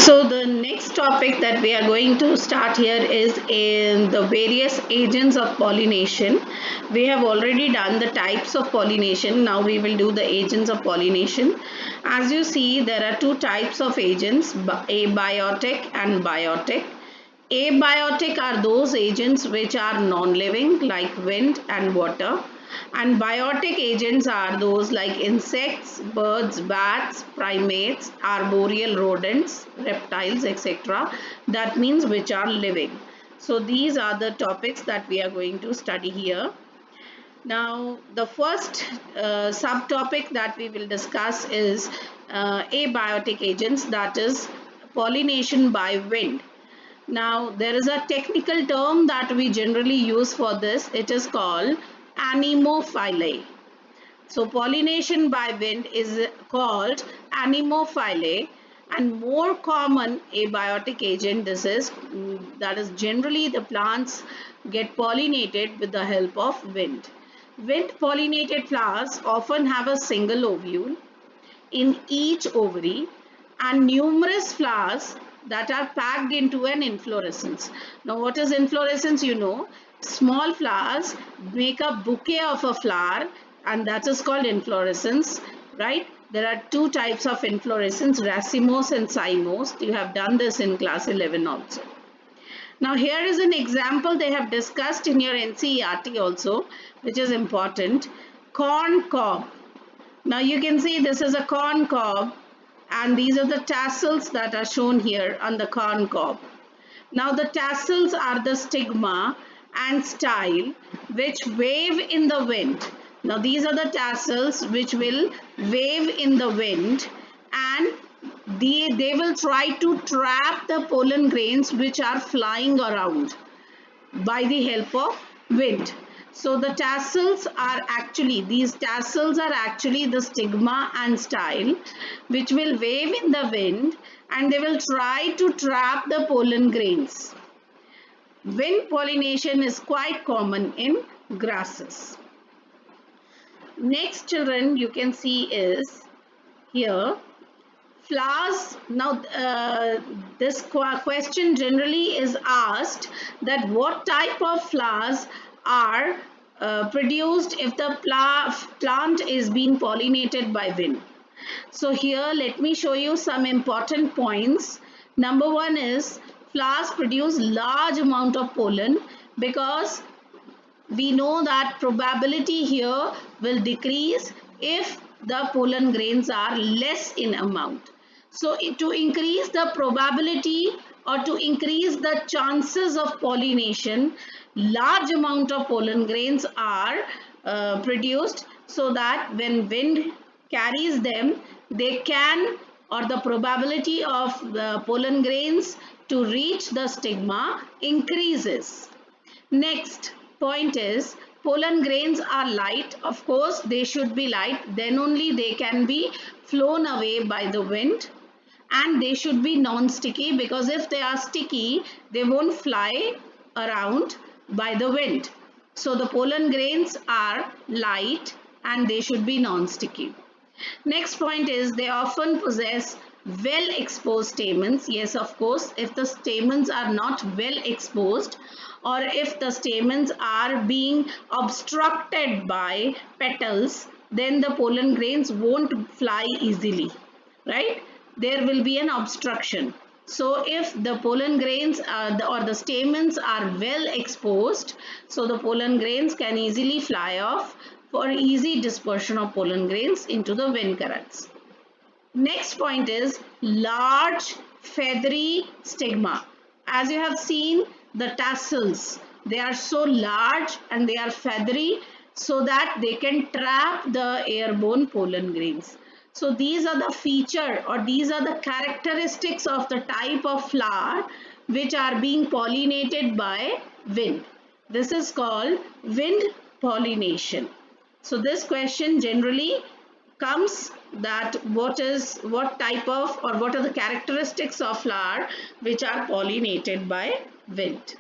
So the next topic that we are going to start here is in the various agents of pollination. We have already done the types of pollination. Now we will do the agents of pollination. As you see, there are two types of agents, abiotic and biotic. Abiotic are those agents which are non-living like wind and water, and biotic agents are those like insects, birds, bats, primates, arboreal rodents, reptiles, etc. That means which are living. So these are the topics that we are going to study here. Now the first subtopic that we will discuss is abiotic agents, that is pollination by wind. Now, there is a technical term that we generally use for this. It is called anemophily. So, pollination by wind is called anemophily, and more common abiotic agent this is, that is generally the plants get pollinated with the help of wind. Wind pollinated flowers often have a single ovule in each ovary and numerous flowers that are packed into an inflorescence. Now what is inflorescence? You know, small flowers make a bouquet of a flower, and that is called inflorescence, right? There are two types of inflorescence, racemose and cymose. You have done this in class 11 also. Now here is an example they have discussed in your NCERT also, which is important. Corn cob. Now you can see this is a corn cob, and these are the tassels that are shown here on the corn cob. Now the tassels are the stigma and style which wave in the wind. Now these are the tassels which will wave in the wind, and they will try to trap the pollen grains which are flying around by the help of wind. So the tassels are actually, these tassels are actually the stigma and style which will wave in the wind, and they will try to trap the pollen grains. Wind pollination is quite common in grasses. Next, children, you can see is here flowers. Now this question generally is asked that what type of flowers are produced if the plant is being pollinated by wind. So here let me show you some important points. Number one is flowers produce large amount of pollen because we know that probability here will decrease if the pollen grains are less in amount. So to increase the probability or to increase the chances of pollination, large amount of pollen grains are produced, so that when wind carries them, they can, or the probability of the pollen grains to reach the stigma increases. Next point is pollen grains are light. Of course, they should be light, then only they can be flown away by the wind, and they should be non-sticky, because if they are sticky, they won't fly around by the wind. So the pollen grains are light and they should be non-sticky. Next point is they often possess well exposed stamens. Yes, of course, if the stamens are not well exposed, or if the stamens are being obstructed by petals, then the pollen grains won't fly easily, right? There will be an obstruction. So if the pollen grains or the stamens are well exposed, so the pollen grains can easily fly off for easy dispersion of pollen grains into the wind currents. Next point is large feathery stigma. As you have seen, the tassels, they are so large and they are feathery, so that they can trap the airborne pollen grains. So these are the feature, or these are the characteristics of the type of flower which are being pollinated by wind. This is called wind pollination. So this question generally comes that what type of, or what are the characteristics of flower which are pollinated by wind.